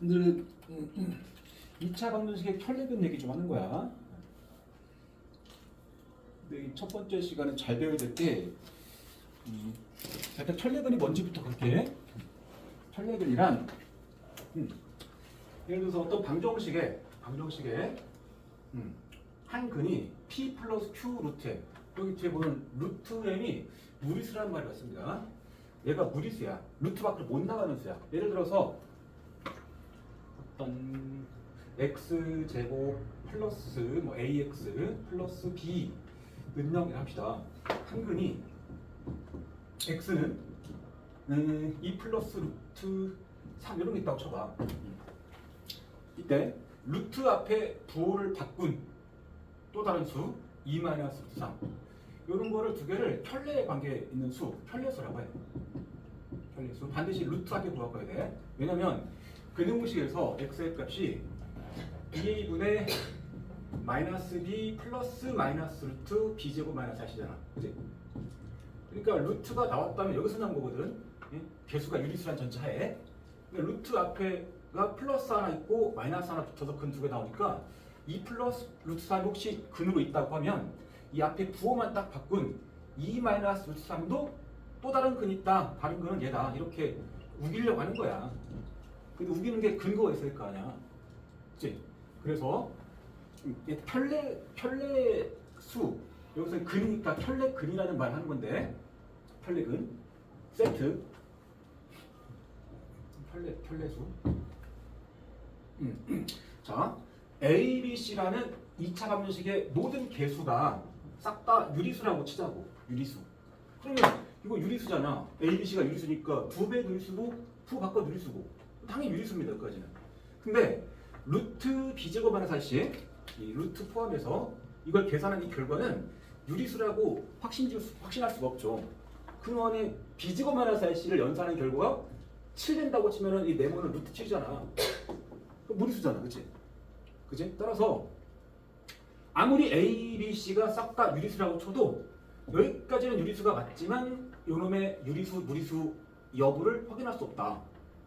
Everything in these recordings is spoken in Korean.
오늘 2차 방정식의 혈례근 얘기 좀 하는 거야. 근데 이 첫 번째 시간은 잘 배워야 될 게 일단 혈례근이 뭔지부터 볼게. 혈례근이란 예를 들어서 어떤 방정식에 한 근이 p 플러스 q 루트 m, 여기 뒤에 보면 루트 m이 무리수라는 말이 왔습니다. 얘가 무리수야. 루트 밖으로 못 나가는 수야. 예를 들어서 어떤 x 제곱 플러스 뭐 ax 플러스 b 는영 합시다. 한 근이 x는 2 플러스 루트 3 이런 게 있다고 쳐봐. 이때 루트 앞에 부호를 바꾼 또 다른 수 2 마이너스 루트 3 이런 거를 두 개를 혈례 관계에 있는 수, 혈례수라고 해요. 혈례수. 반드시 루트 앞에 부호 바꿔야 돼. 왜냐면 근형식에서 x의 값이 a분의 마이너스 b 플러스 마이너스 루트 b제곱 마이너스 4잖아. 그지? 그러니까 루트가 나왔다면 여기서 나온 거거든. 예? 개수가 유리수란 전체 하에. 근데 루트 앞에가 플러스 하나 있고 마이너스 하나 붙어서 근 두 개 나오니까 2 플러스 루트 3이 혹시 근으로 있다고 하면 이 앞에 부호만 딱 바꾼 2 마이너스 루트 3도 또 다른 근이 있다. 다른 근은 얘다. 이렇게 우기려고 하는 거야. 근데 우기는 게 근거가 있을 거 아니야. 그치? 그래서 혈례수 여기서 근이니까 혈례근이라는 말 하는 건데 혈례근 세트 혈례수 자 A, B, C라는 2차 방정식의 모든 개수가 싹 다 유리수라고 치자고. 유리수. 그러면 이거 유리수잖아. A, B, C가 유리수니까 2배 유리수고 2 바꿔 유리수고 당연히 유리수입니다. 여기까지는. 근데 루트 b제곱 마이너스 4씩 이 루트 포함해서 이걸 계산한 이 결과는 유리수라고 확신할 수가 없죠. 근원에 b제곱 마이너스 4를 연산한 결과가 7 된다고 치면은 이 네모는 루트 7이잖아. 무리수잖아. 그치? 그치? 따라서 아무리 A, B, C가 싹 다 유리수라고 쳐도 여기까지는 유리수가 맞지만 요놈의 유리수, 무리수 여부를 확인할 수 없다.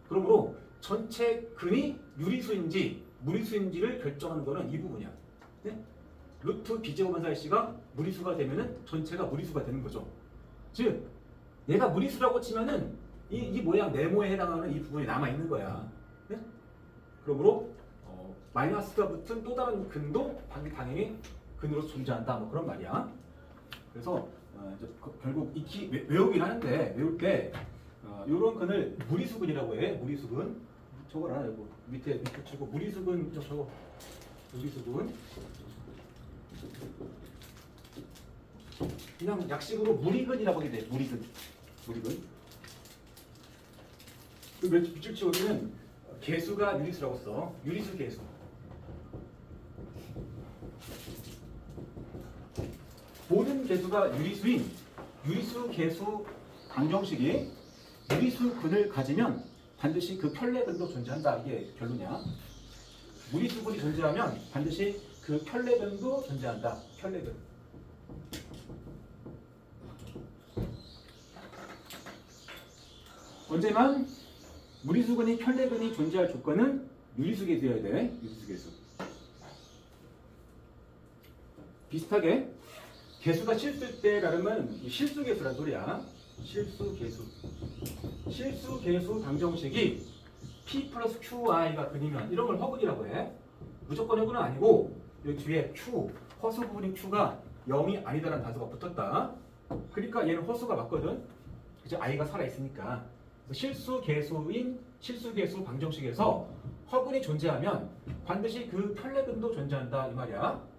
그러므로 전체 근이 유리수인지 무리수인지를 결정하는 거는 이 부분이야. 네? 루트 b제곱 마이너스 c가 무리수가 되면은 전체가 무리수가 되는 거죠. 즉 얘가 무리수라고 치면은 이 모양 네모에 해당하는 이 부분이 남아 있는 거야. 네? 그러므로 마이너스가 붙은 또 다른 근도 당연히 근으로 존재한다. 뭐 그런 말이야. 그래서 이제 결국 익히 외우긴 하는데 외울 때 이런 근을 무리수근이라고 해. 무리수근. 저거라 이거 밑에 치고 무리수근 저거 무리수근. 그냥 약식으로 무리근이라고 하게 돼. 무리근. 그 밑줄 치고는 개수가 유리수라고 써. 유리수 개수. 모든 개수가 유리수인 유리수 개수 방정식이 무리수근을 가지면 반드시 그 혈례근도 존재한다. 이게 결론이야. 무리수근이 존재하면 반드시 그 혈례근도 존재한다. 혈례근. 언제만 무리수근이 혈례근이 존재할 조건은 유리수 개수여야 돼. 유리수 개수. 비슷하게 개수가 실수일 때라면 실수 개수란 소리야. 실수 개수 방정식이 p 플러스 qi가 근이면 이런 걸 허근이라고 해. 무조건 허근은 아니고 여기 뒤에 q 허수 부분인 q가 0이 아니다라는 단서가 붙었다. 그러니까 얘는 허수가 맞거든. 그치? i가 살아 있으니까. 실수 개수 방정식에서 허근이 존재하면 반드시 그 혈례근도 존재한다 이 말이야.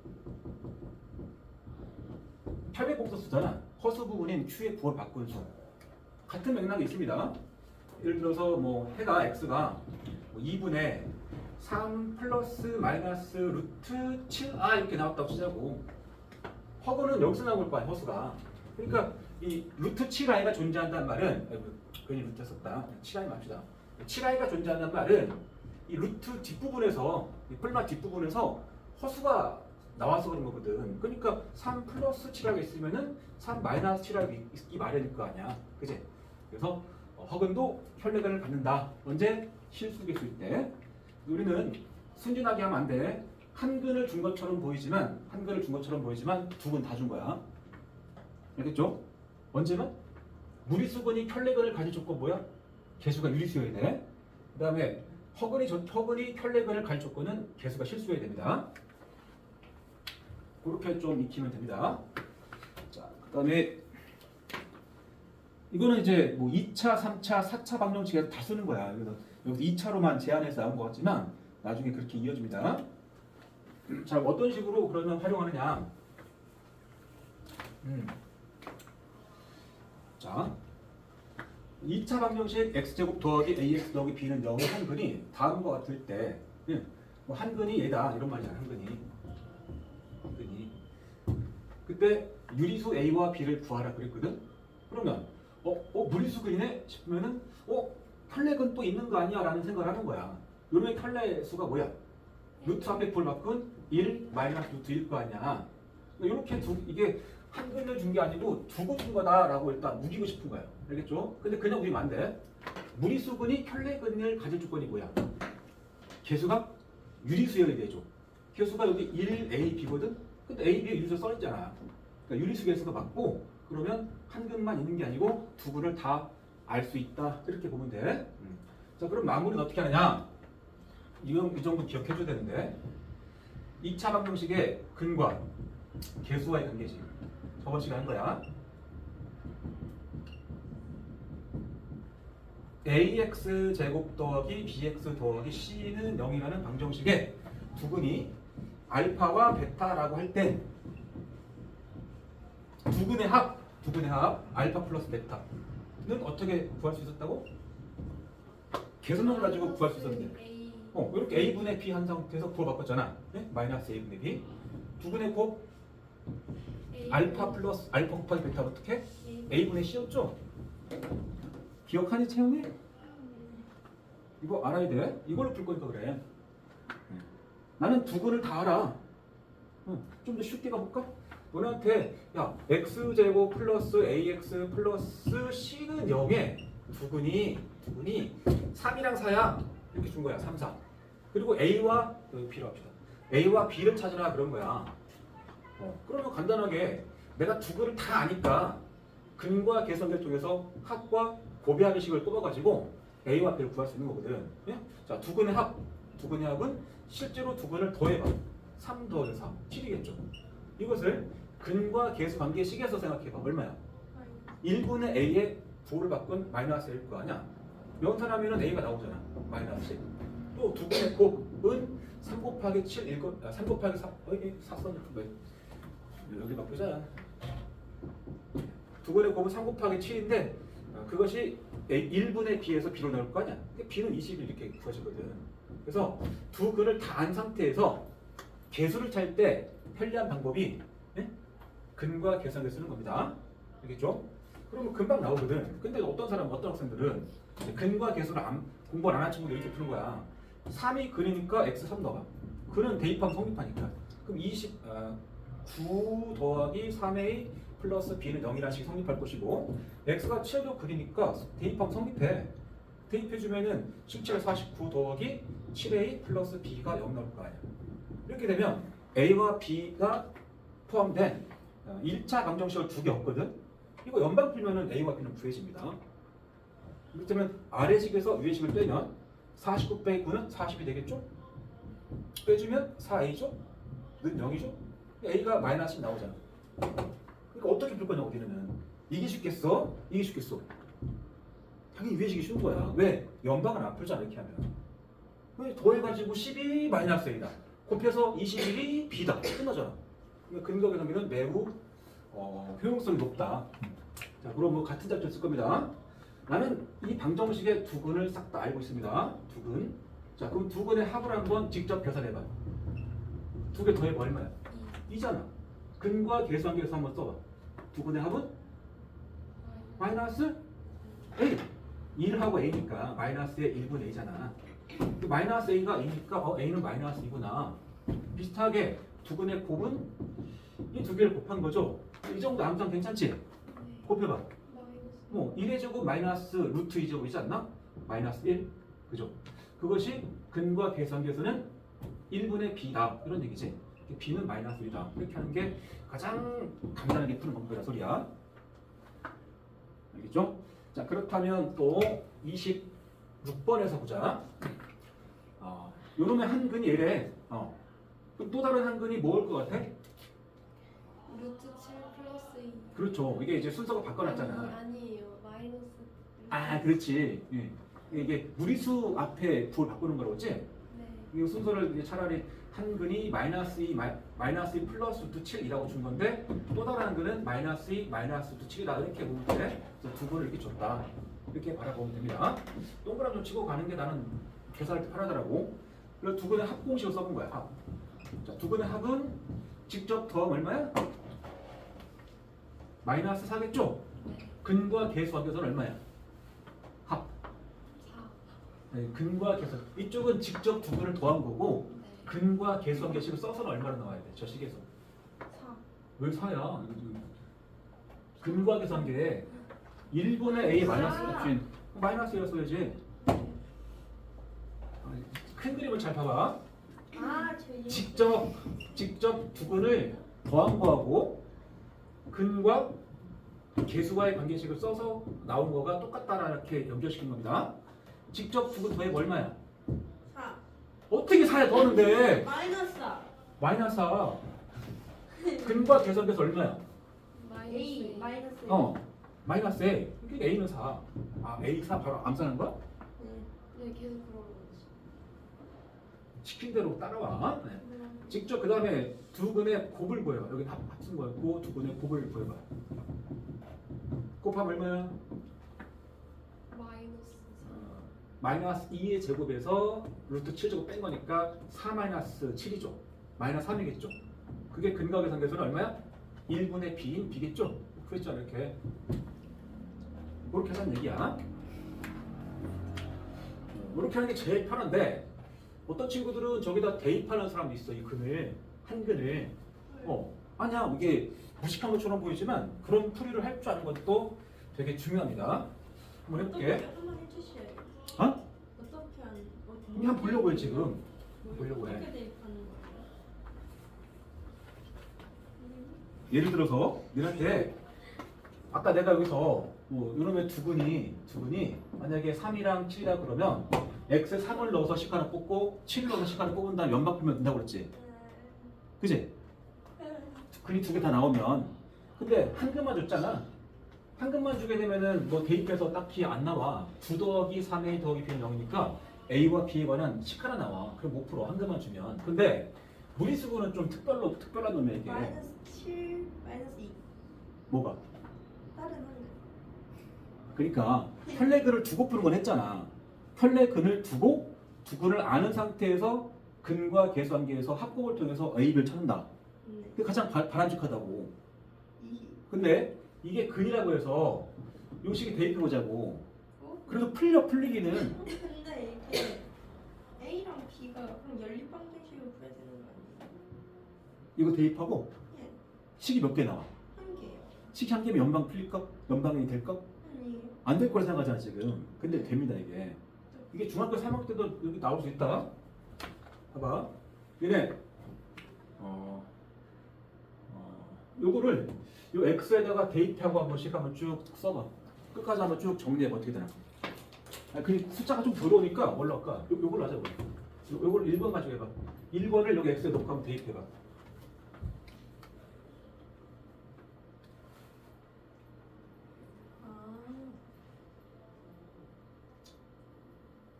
혈례복소수잖아. 허수 부분인 q의 부호를 바꾼 수. 같은 맥락이 있습니다. 예를 들어서 뭐 해가 x가 2분의 3 플러스 마이너스 루트 7a 이렇게 나왔다고 치자고. 허근은 여기서 나올 거 아니야. 허수가. 그러니까 이 루트 7i가 존재한다는 말은 괜히 루트 썼다. 7i 맙시다. 7i가 존재한다는 말은 이 루트 뒷부분에서 이 뿔마 뒷부분에서 허수가 나와서 그런 거거든. 그러니까 3 플러스 7하게 있으면은 3 마이너스 7하게 있기 마련일 거 아니야. 그치? 그래서 허근도 혈례근을 갖는다. 언제? 실수개수일 때. 우리는 순진하게 하면 안 돼. 한 근을 준 것처럼 보이지만 두 근 다 준 거야. 알겠죠? 언제만? 무리수근이 켤레근을 가질 조건 뭐야? 개수가 유리수여야 돼. 그 다음에 허근이 켤레근을 가질 조건은 개수가 실수여야 됩니다. 그렇게 좀 익히면 됩니다. 자, 그 다음에 이거는 이제 뭐 2차, 3차, 4차 방정식에서 다 쓰는 거야. 여기서 2차로만 제한해서 나온 것 같지만 나중에 그렇게 이어집니다. 자, 어떤 식으로 그러면 활용하느냐? 자, 2차 방정식 x제곱 더하기 ax 더하기 b는 0의 한 근이 다음과 같을 때, 뭐 한 근이 얘다 이런 말이야. 한 근이. 그때 유리수 a와 b를 구하라 그랬거든. 그러면 무리수 근이네 싶으면은 켤레근 또 있는 거 아니야? 라는 생각을 하는 거야. 요놈의 켤레 수가 뭐야? 루트 앞에 볼 바꾼 1 마이너스 루트 1 거 아니야. 이렇게 이게 한 근을 준 게 아니고 두 근 준 거다라고 일단 우기고 싶은 거야. 알겠죠? 근데 그냥 우기면 안 돼. 무리수근이 켤레근을 가질 조건이 뭐야? 개수가 유리수여야 되죠. 개수가 여기 1a, b거든? 근데 a, b에 유리수 써있잖아. 그러니까 유리수 개수가 맞고 그러면 한 근만 있는 게 아니고 두 근을 다 알 수 있다. 이렇게 보면 돼. 자, 그럼 마무리는 어떻게 하느냐? 이 정도 기억해줘야 되는데 2차 방정식의 근과 개수와의 관계지. 저번 시간에 한 거야. ax 제곱 더하기 bx 더하기 c는 0이라는 방정식의 두 근이 알파와 베타라고 할 때 두 근의 합 알파 플러스 베타는 어떻게 구할 수 있었다고? 개수만 가지고 구할 수 있었는데 이렇게 a분의 b 한 상태에서 구호 바꿨잖아. 네? 마이너스 a분의 b 두 근의 곱 알파 플러스 알파 곱하기 베타가 어떻게? a분의 c였죠? 기억하니 채영이? 이거 알아야 돼. 이걸로 풀 거니까 그래. 나는 두 근을 다 알아. 좀 더 쉽게 가볼까? 너네한테 야 x제곱 플러스 ax 플러스 c는 0에 두 근이 3이랑 4야. 이렇게 준 거야. 3, 4. 그리고 a와 b로 합시다. a와 b를 찾으라 그런 거야. 그러면 간단하게 내가 두 근을 다 아니까 근과 계선을 통해서 합과 곱해하기 식을 뽑아가지고 a와 b를 구할 수 있는 거거든. 예? 자, 두 근의 합은 실제로 두 근을 더해봐. 3 더하기 4, 7이겠죠. 이것을 근과 계수 관계식에서 생각해봐. 얼마야? 1분의 a의 부호를 바꾼 마이너스 1일 거 아니야? 명산하면은 a가 나오잖아. 마이너스 1. 또 두 근의 곱은 3 곱하기 7, 3 곱하기 4, 4 썼네. 왜? 여기 바꾸자. 두 근의 곱은 3 곱하기 7인데 그것이 1분의 b에서 b로 나올 거 아니야? b는 21 이렇게 구하시거든. 그래서 두 근을 다 안 상태에서 개수를 찰 때 편리한 방법이 근과 계산을 쓰는 겁니다. 알겠죠? 그러면 금방 나오거든. 근데 어떤 학생들은 근과 계수를 공부를 안 한 친구들 이렇게 푸는 거야. 3이 근이니까 x3 넣어봐. 근은 대입하면 성립하니까. 그럼 9 더하기 3a 플러스 b는 0이라는 식이 성립할 것이고 x가 7도 근이니까 대입하면 성립해. 대입해주면은 17, 49 더하기 7a 플러스 b가 0 나올 거 아니야. 이렇게 되면 a와 b가 포함된 1차 방정식을 두 개 없거든. 이거 연방 풀면은 a와 b는 구해집니다. 그렇다면 아래 식에서 위의 식을 빼면 49 빼기 9는 40이 되겠죠? 빼주면 4a죠? 는 0이죠? a가 마이너스 나오잖아. 그러니까 어떻게 풀 거냐고 우리는. 이게 쉽겠어? 이게 쉽겠어? 당연히 위의 식이 쉬운 거야. 왜? 연방은 안 풀잖아 이렇게 하면. 더해가지고 12 마이너스 a다. 곱해서 21이 b다. 끝나잖아. 그러니까 근거 계산기는 매우 효용성이 높다. 자, 그럼 뭐 같은 작전 쓸 겁니다. 나는 이 방정식의 두 근을 싹 다 알고 있습니다. 두 근. 자, 그럼 두 근의 합을 한번 직접 계산해봐. 두 개 더해봐 얼마야? 2잖아. 근과 계수관계에서 한번 써봐. 두 근의 합은 마이너스 a. 1하고 a니까 마이너스의 1분의 a잖아. 마이너스 a가 a니까 a는 마이너스 2구나. 비슷하게 두 근의 곱은 이 두 개를 곱한 거죠. 이 정도 암산 괜찮지? 곱해봐. 1의 제곱 마이너스 루트 2제곱이지 않나? 마이너스 1. 그죠? 그것이 근과 계수관계에서는 1분의 b다 이런 얘기지. b는 마이너스 1이다 이렇게 하는 게 가장 간단하게 푸는 방법이라 소리야. 알겠죠? 자 그렇다면 또 26번에서 보자. 요놈의 한근이 얘래. 그럼 또 다른 한근이 뭐일 것 같아? 루트 7 플러스 2. 그렇죠. 이게 이제 순서가 바꿔놨잖아. 아니에요. 마이너스. 아 그렇지. 예. 이게 무리수 앞에 부호를 바꾸는 거라고 했지? 네. 이 순서를 이제 차라리 한근이 마이너스 2, 마이너스 2 플러스 루트 7이라고 준 건데 또 다른 한근은 마이너스 2, 마이너스 루트 7이다 이렇게 보면 돼. 그래서 두 번을 이렇게 줬다. 이렇게 바라보면 됩니다. 동그라미 좀 치고 가는 게 나는 계산할 때 편하더라고. 그래서 두 근의 합공식을 써본 거야. 합. 자, 두 근의 합은 직접 더하면 얼마야? 마이너스 4겠죠? 네. 근과 계수관계에서는 얼마야? 합. 4. 네, 근과 계수. 이쪽은 직접 두 근을 더한 거고 네. 근과 계수관계식을 써서는 얼마나 나와야 돼? 저 식에서. 4. 왜 4야? 근과 계수관계 1분의 a 마이너스 1인 마이너스 1을 써야지. 큰 그림을 잘 봐봐. 저희. 직접 두 근을 더한 거하고 근과 계수와의 관계식을 써서 나온 거가 똑같다라 이렇게 연결시킨 겁니다. 직접 두 근 더해면 얼마야? 4. 어떻게 4야 더하는데? 마이너스 4. 마이너스 4. 근과 계수관계에서 얼마야? A 마이너스 1. 마이너스 A. 그러니까 A는 4. A 4 바로 암산한 거야? 네, 계속 그러고 있어. 시킨 대로 따라와. 네. 직접 그 다음에 두 근의 곱을 구해봐. 여기 합친 거였고 두 근의 곱을 구해봐. 곱하면 얼마야? 마이너스 4. 마이너스 2의 제곱에서 루트 7제곱 뺀 거니까 4 마이너스 7이죠. 마이너스 3이겠죠. 그게 근과 계수관계에서는 얼마야? 1분의 b인 b겠죠? 그랬잖아 이렇게. 그렇게 하자는 얘기야. 이렇게 하는 게 제일 편한데 어떤 친구들은 저기다 대입하는 사람도 있어. 이 근을 한 근을 아니야 이게 무식한 것처럼 보이지만 그런 풀이를 할 줄 아는 것도 되게 중요합니다. 한번 해볼게. 조금만 해주셔요. 어떻게 하는? 그냥 보려고 해 지금. 보려고 해. 어떻게 대입하는 거예요? 예를 들어서 너한테 아까 내가 여기서 이놈의 두 근이 만약에 3이랑 7이라 그러면 x에 3을 넣어서 식 하나 뽑고 7을 넣어서 식 하나 뽑은 다음 연방 풀면 된다고 그랬지? 그지? 근이 두 개 다 나오면 근데 한 근만 줬잖아. 한 근만 주게 되면은 뭐 대입해서 딱히 안 나와. 9 더하기 3a 더하기 b는 0이니까 a와 b에 관한 식 하나 나와. 그럼 못 풀어. 한 근만 주면. 근데 무리수분은 좀 특별한 놈이야 이게. 마이너스 7 마이너스 2. 뭐가? 다른 한 그러니까 혈내근을 두고 푸는 건 했잖아. 혈내근을 두고 두 근을 아는 상태에서 근과 계수관계에서 합곱을 통해서 a, b를 찾는다. 네. 그게 가장 바람직하다고. 2. 근데 이게 근이라고 해서 요 식에 대입해 보자고. 그래서 풀리기는 근데 이게 A랑 B가 그럼 연립방정식으로 풀어야 되는 거 아니에요? 이거 대입하고 예. 식이 몇 개 나와? 한 개요. 식이 한 개면 연방 풀릴까? 연방이 될까? 아니에요. 안 될 거라 생각하잖아 지금. 근데 됩니다 이게. 이게 중학교 3학년 때도 여기 나올 수 있다. 봐봐. 얘네 요거를 요 x에다가 대입하고 한 번씩 한번 쭉 써봐. 끝까지 한번 쭉 정리해봐 어떻게 되나. 그 숫자가 좀 들어오니까 올라올까? 요걸로 하자. 요걸 1번 가지고 해봐. 1번을 여기 x에 넣고 한번 대입해봐.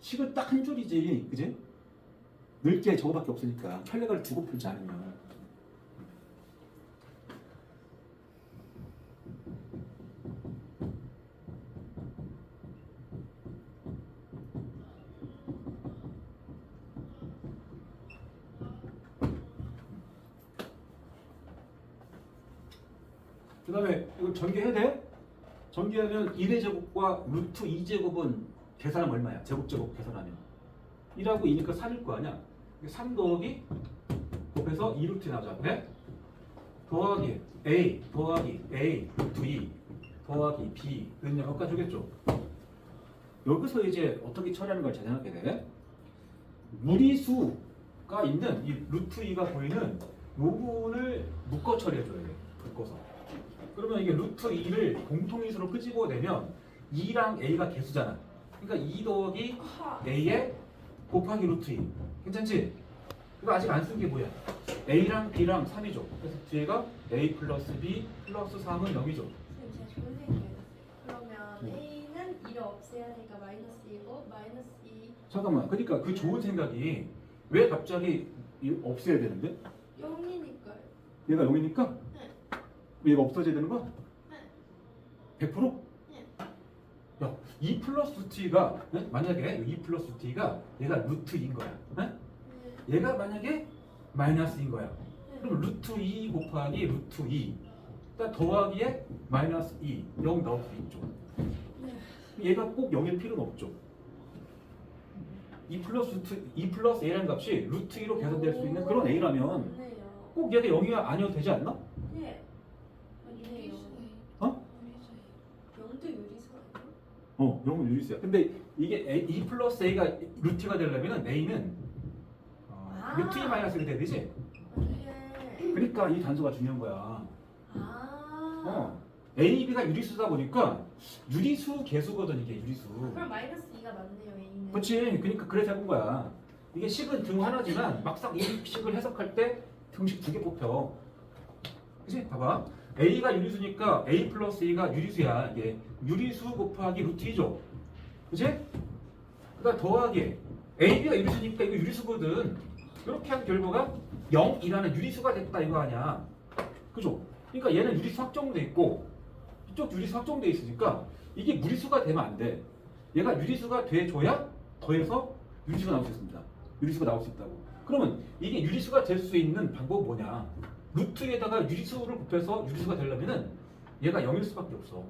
식은 딱 한 줄이지, 그지? 넓게 저거밖에 없으니까 혈내를 두고 풀지 않으면. 그 다음에 이거 전개해야 돼? 전개하면 1의 제곱과 루트 2제곱은 계산하면 얼마야? 제곱 계산하면 1하고 2니까 3일 거 아니야? 3 더하기 곱해서 2루트 나오죠 앞에 더하기 a 루트 2 더하기 b 그냥 여기까지 오겠죠? 여기서 이제 어떻게 처리하는 걸 잘 생각해야 돼. 무리수가 있는 이 루트 2가 보이는 요분을 묶어 처리해줘야 돼. 묶어서. 그러면 이게 루트 2를 공통인수로 끄집어내면 2랑 a가 개수잖아. 그러니까 2 더하기 a에 곱하기 루트 2. 괜찮지? 이거 아직 안 쓴 게 뭐야? a랑 b랑 3이죠. 그래서 뒤에가 a 플러스 b 플러스 3은 0이죠. 선생님 제가 좋은 생각이었어요. 그러면 네. A는 2를 없애야 되니까 마이너스 2고 마이너스 2 잠깐만. 그러니까 그 좋은 생각이 왜 갑자기 없애야 되는데? 0이니까요. 얘가 0이니까? 네. 얘가 없어져야 되는 거야? 네. 100%? 네. 야, 2 플러스 t가 만약에 2 플러스 t가 얘가 루트 2인 거야. 네? 네. 얘가 만약에 마이너스인 거야. 네. 그럼 루트 2 곱하기 루트 2 그러니까 더하기에 마이너스 2 0 나올 수 있죠. 네. 얘가 꼭 0일 필요는 없죠. 2 플러스 a라는 값이 루트 2로 계산될 수 있는 그런 a라면 맞네요. 꼭 얘가 0이 아니어도 되지 않나? 네. 맞네요. 어? 0도 유리수가 아니에요? 0은 유리수야. 근데 이게 2 플러스 a가 루트가 되려면 a는 루트 2 마이너스 1이 돼야 되지? 네. 그러니까 이 단수가 중요한 거야. 아. A, B가 유리수다 보니까 유리수 개수거든 이게 유리수. 그럼 마이너스 2가 맞네요, A는. 그렇지. 그러니까 그래서 해본 거야. 이게 식은 등 하나지만 막상 이 식을 해석할 때 등식 두 개 뽑혀. 그치? 봐봐. A가 유리수니까 A 플러스 A가 유리수야. 이게 유리수 곱하기 루트 2죠. 그치? 그러니까 더하기 A, B가 유리수니까 이거 유리수거든. 이렇게 한 결과가 0이라는 유리수가 됐다 이거 아니야. 그죠? 그러니까 얘는 유리수 확정돼 있고 이쪽 유리수 확정돼 있으니까 이게 무리수가 되면 안 돼. 얘가 유리수가 돼줘야 더해서 유리수가 나올 수 있습니다. 유리수가 나올 수 있다고. 그러면 이게 유리수가 될 수 있는 방법은 뭐냐? 루트에다가 유리수를 곱해서 유리수가 되려면은 얘가 0일 수밖에 없어.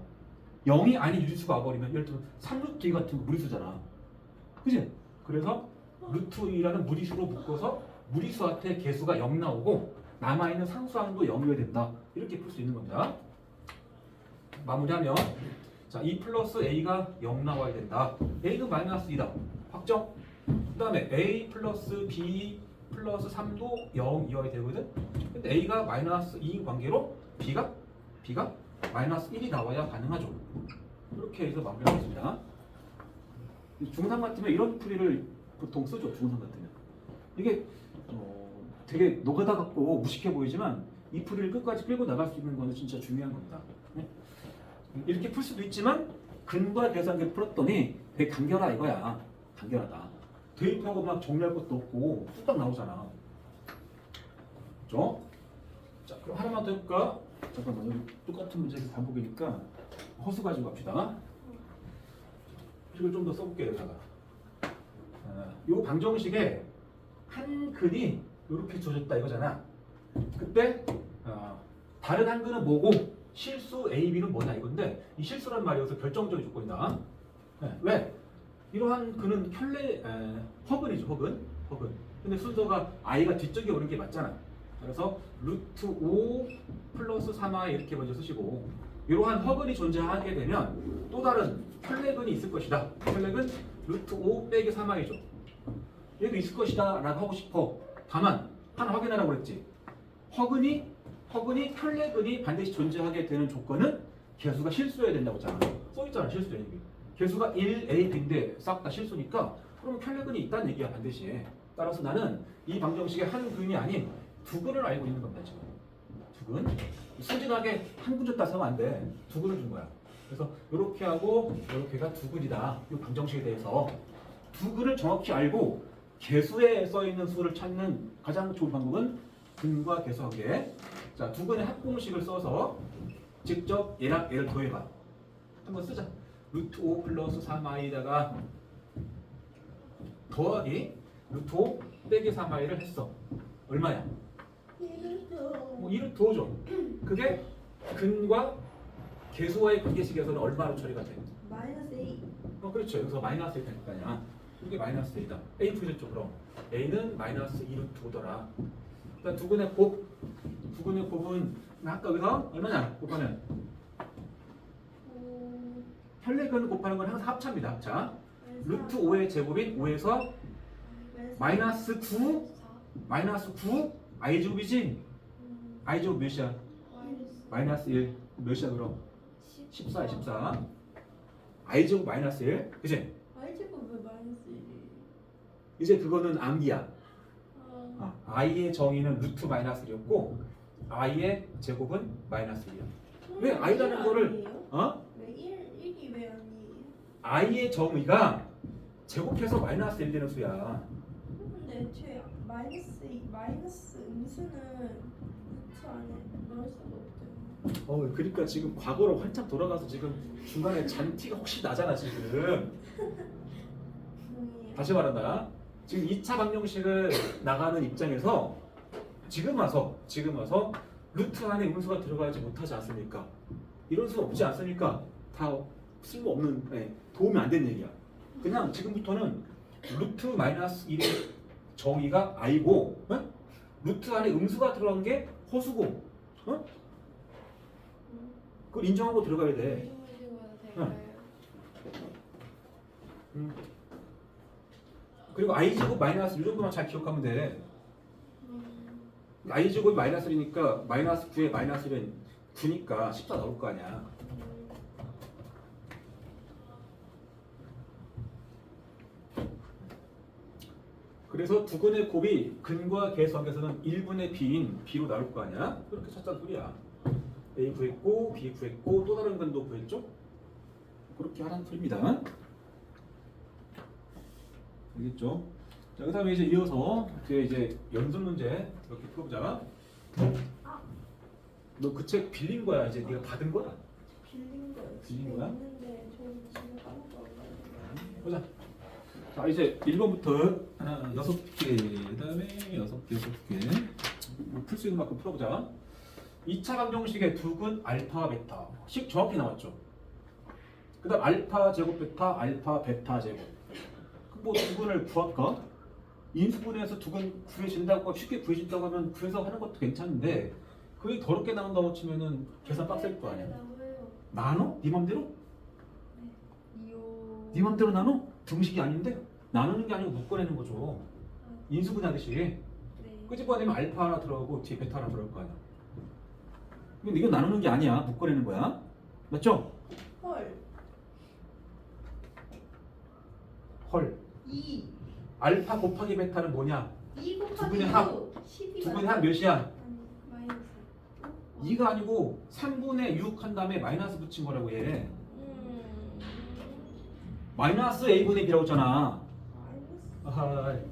0이 아닌 유리수가 와버리면 예를 들면 3루트 2 같은 거 무리수잖아. 그지? 그래서 루트 2라는 무리수로 묶어서 무리수한테 개수가 0 나오고 남아있는 상수항도 0이어야 된다. 이렇게 풀 수 있는 겁니다. 마무리하면 자, 2 플러스 a가 0 나와야 된다. a는 마이너스 2다. 확정. 그 다음에 a 플러스 b 플러스 3도 0이어야 되거든. 근데 a가 마이너스 2인 관계로 b가 마이너스 1이 나와야 가능하죠. 이렇게 해서 마무리하겠습니다. 중3 같으면 이런 풀이를 보통 쓰죠. 중3 같으면. 이게 되게 노가다 같고 무식해 보이지만 이 풀이를 끝까지 끌고 나갈 수 있는 거는 진짜 중요한 겁니다. 네? 이렇게 풀 수도 있지만 근과 계산기를 풀었더니 되게 간결하 이거야. 간결하다. 대입하고 막 정리할 것도 없고 뚝딱 나오잖아. 그죠? 자, 그럼 하나만 더 해볼까? 잠깐만, 여기 똑같은 문제 반복이니까 허수 가지고 갑시다. 이걸 좀 더 써볼게요, 여기다가. 이 방정식에 한 근이 이렇게 주어졌다 이거잖아. 그때 다른 한 근은 뭐고 실수 A, B는 뭐냐 이건데 이 실수란 말이 여기서 결정적인 조건이다. 왜? 이러한 근은 허근이죠. 허근. 근데 순서가 I가 뒤쪽에 오는 게 맞잖아. 그래서 루트 5 플러스 3i 이렇게 먼저 쓰시고 이러한 허근이 존재하게 되면 또 다른 혈례근이 있을 것이다. 혈례근 루트 5 빼기 3i죠. 얘도 있을 것이다 라고 하고 싶어. 다만 하나 확인하라고 그랬지. 허근이 혈례근이 반드시 존재하게 되는 조건은 개수가 실수여야 된다고 했잖아. 써있잖아. 실수야 이게. 개수가 1, A, B인데 싹 다 실수니까 그럼 혈례근이 있다는 얘기야 반드시. 따라서 나는 이 방정식의 한 근이 아닌 두 근을 알고 있는 겁니다 지금. 두 근. 순진하게 한 근 줬다 쓰면 안 돼. 두 근을 준 거야. 그래서 이렇게 하고 이렇게가 두 근이다. 이 방정식에 대해서 두 근을 정확히 알고 개수에 써 있는 수를 찾는 가장 좋은 방법은 근과 개수 관계. 자, 두 근의 합공식을 써서 직접 얘랑 얘를 더해봐. 한번 쓰자. 루트 5 플러스 3i다가 더하기 루트 5 빼기 3i를 했어. 얼마야? 1루트 5죠. 그게 근과 개수와의 관계식에서는 얼마로 처리가 돼? 마이너스 A. 그렇죠. 여기서 마이너스 1 될 거 아니야. 이게 마이너스 A다. A 풀렸죠 그럼. A는 마이너스 2루트 5더라. 일단 두 근의 곱은 아까 여기서 얼마냐? 곱하면 혈례근 곱하는 건 항상 합차입니다. 합차. 루트 5의 제곱인 5에서 마이너스 9 마이너스 9 i 제곱이지? i 제곱 몇이야? 마이너스 1 몇이야 그럼? 14야 14 i 제곱 마이너스 1 그치? I제곱 왜 마이너스 1이? 이제 그거는 암기야. i의 정의는 루트 마이너스 1이었고 i의 제곱은 마이너스 1이야. 왜 i라는 거를 왜 1이 왜 아니에요? i의 정의가 제곱해서 마이너스 1 되는 수야. 근데 애초에 마이너스 음수는 루트 안에 넣을 수가 없대요. 그러니까 지금 과거로 활짝 돌아가서 지금 중간에 잔티가 혹시 나잖아 지금. 죄송해요. 다시 말한다. 지금 2차 방정식을 나가는 입장에서 지금 와서 루트 안에 음수가 들어가지 못하지 않습니까? 이런 수 없지 않습니까? 다 쓸모없는 도움이 안 되는 얘기야. 그냥 지금부터는 루트 마이너스 1의 정의가 i고 루트 안에 음수가 들어간 게 허수고 그걸 인정하고 들어가야 돼. 그리고 i 제곱 마이너스 이 정도만 잘 기억하면 돼. i 제곱이 마이너스 1이니까 마이너스 9에 마이너스 1은 9니까 14 나올 거 아니야. 그래서 두근의 곱이 근과 계수항에서는 1분의 b인 b로 나올 거 아니야. 그렇게 찾자는 소리야. a 구했고 b 구했고 또 다른 근도 구했죠. 그렇게 하라는 소리입니다. 알겠죠? 자, 그다음에 이제 이어서 이제 연습 문제 이렇게 풀어보자. 너 그 책 빌린 거야? 이제 네가 받은 거야? 빌린 거예요. 빌린 거야? 있는데 저는 집에 까먹어가지고. 보자. 자, 이제 1번부터 하나 6개, 그다음에 6개. 풀 수 있는 만큼 풀어보자. 2차 방정식의 두근 알파 베타 식 정확히 나왔죠. 그다음 알파 제곱 베타 알파 베타 제곱. 뭐 두근을 구할까? 인수분해해서 두근 구해진다고 쉽게 구해진다고 하면 구해서 하는 것도 괜찮은데 그게 더럽게 나온다고 치면은 계산 빡셀 거 아니야. 나눠? 네 맘대로? 네 맘대로 나눠? 등식이 아닌데? 나누는 게 아니고 묶어내는 거죠. 인수분해하듯이. 네. 끄집어내면 알파 하나 들어가고 뒤에 베타 하나 들어갈 거 아니야. 근데 이건 나누는 게 아니야. 묶어내는 거야. 맞죠? 헐. 헐. 2. 알파 곱하기 베타는 뭐냐? 2 곱하기 두분의 합. 12. 두분의 합 몇이야? 아니, 마이너스. 2가 아니고 3분의 6 한 다음에 마이너스 붙인 거라고 얘. 마이너스 a분의 b라고 했잖아. 마이너스.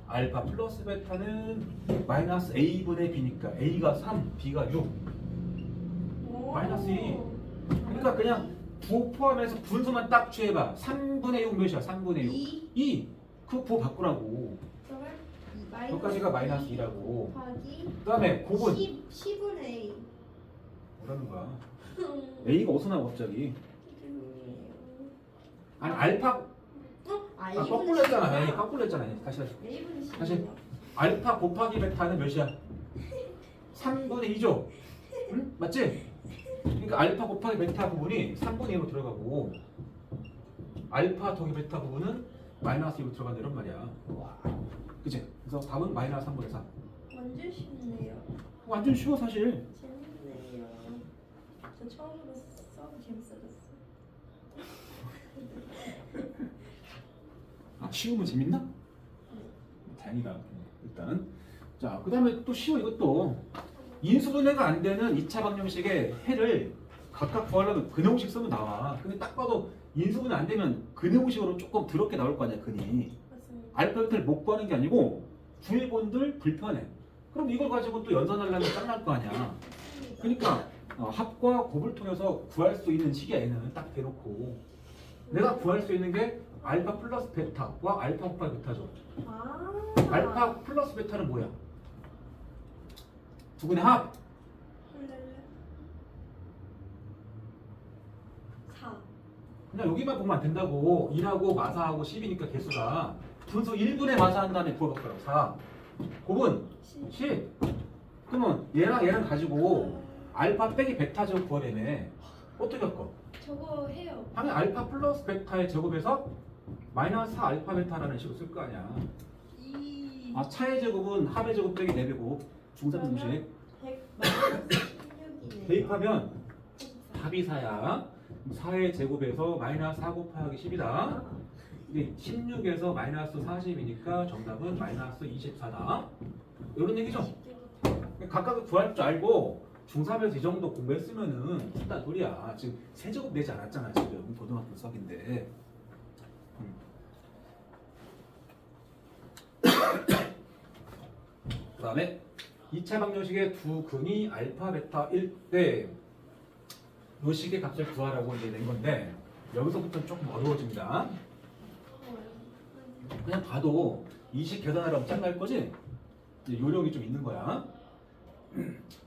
알파 플러스 베타는 마이너스 a분의 b니까 a가 3, b가 6. 마이너스 2. 그러니까 그냥 부호 포함해서 분수만 딱 취해봐. 3분의 6 몇이야? 3분의 6. 2. 그 부호 바꾸라고. 여기까지가 마이너스 2라고. 그 다음에 곱은 10분의 A. 뭐라는 거야? a가 어디서 나와 갑자기? 죄송해요. 아니 알파 거꾸로 했잖아. 에이, 거꾸로 했잖아. 다시. A분의 10. 다시. 알파 곱하기 베타는 몇이야? 3분의 2죠? 응? 맞지? 그러니까 알파 곱하기 베타 부분이 3분의 2로 들어가고 알파 더하기 베타 부분은 마이너스 2로 들어간다 이런 말이야. 그치? 그래서 답은 마이너스 3분의 4. 완전 쉽네요. 완전 쉬워 사실. 재밌네요. 저 처음으로 써도 재밌어졌어. 쉬우면 재밌나? 다행이다. 일단 자, 그 다음에 또 쉬워 이것도. 인수분해가 안 되는 2차 방정식의 해를 각각 구하려면 근해공식 쓰면 나와. 근데 딱 봐도 인수분해 안 되면 근해공식으로 조금 더럽게 나올 거 아니야, 근이. 맞습니다. 알파 베타를 못 구하는 게 아니고 구해본들 불편해. 그럼 이걸 가지고 또 연산하려면 짱날 거 아니야. 그러니까 합과 곱을 통해서 구할 수 있는 식이야, 얘는. 딱 대놓고. 내가 구할 수 있는 게 알파 플러스 베타와 알파 곱하기 베타죠. 알파 플러스 베타는 뭐야? 두분의 합. 4. 그냥 여기만 보면 안 된다고. 1하고 마사하고 10이니까 개수가 분수 1분의 마사한 다음에 구워볼 거라고. 4. 곱은 10. 그러면 얘랑 가지고 알파 빼기 베타 제곱 구하려면 어떻게 할 거? 저거 해요. 당연히 알파 플러스 베타의 제곱에서 마이너스 4 알파 베타라는 식으로 쓸 거 아니야. 아 차의 제곱은 합의 제곱 빼기 4배고 중삼분식 100 마이너스 16이네요. 대입하면 답이 4야. 4의 제곱에서 마이너스 4 곱하기 10이다. 16에서 마이너스 40이니까 정답은 마이너스 24다. 이런 얘기죠. 각각 구할 줄 알고 중3에서 이 정도 공부했으면은 쉽다 소리야. 지금 세제곱 내지 않았잖아. 지금 고등학교 수학인데. 그 다음에 2차 방정식의 두 근이 알파, 베타 1대 요 식의 값을 구하라고 이제 낸 건데 여기서부터 조금 어려워집니다. 그냥 봐도 이 식 계산하라면 짱날 거지? 이제 요령이 좀 있는 거야.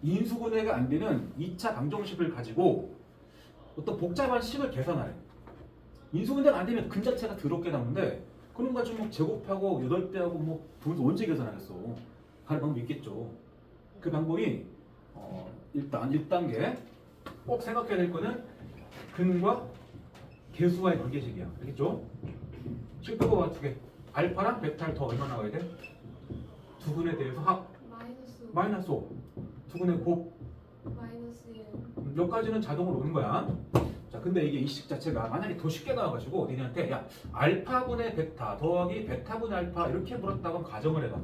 인수분해가 안 되는 2차 방정식을 가지고 어떤 복잡한 식을 계산하래. 인수분해가 안 되면 근 자체가 더럽게 나오는데 그런 거 가지고 뭐 제곱하고 8배하고 뭐 분수 언제 계산하겠어. 다른 방법이 있겠죠. 그 방법이 일단 1단계 꼭 생각해야 될 거는 근과 계수와의 관계식이야. 알겠죠? 실패고 봐 2개. 알파랑 베타를 더 얼마 나와야 돼? 두 근에 대해서 합 마이너스 마이너스 5. 두 근의 곱 마이너스 1. 여기까지는 자동으로 오는 거야. 자, 근데 이게 이 식 자체가 만약에 더 쉽게 나와가지고 니네한테 야 알파분의 베타 더하기 베타분의 알파 이렇게 물었다고 하면 가정을 해봐.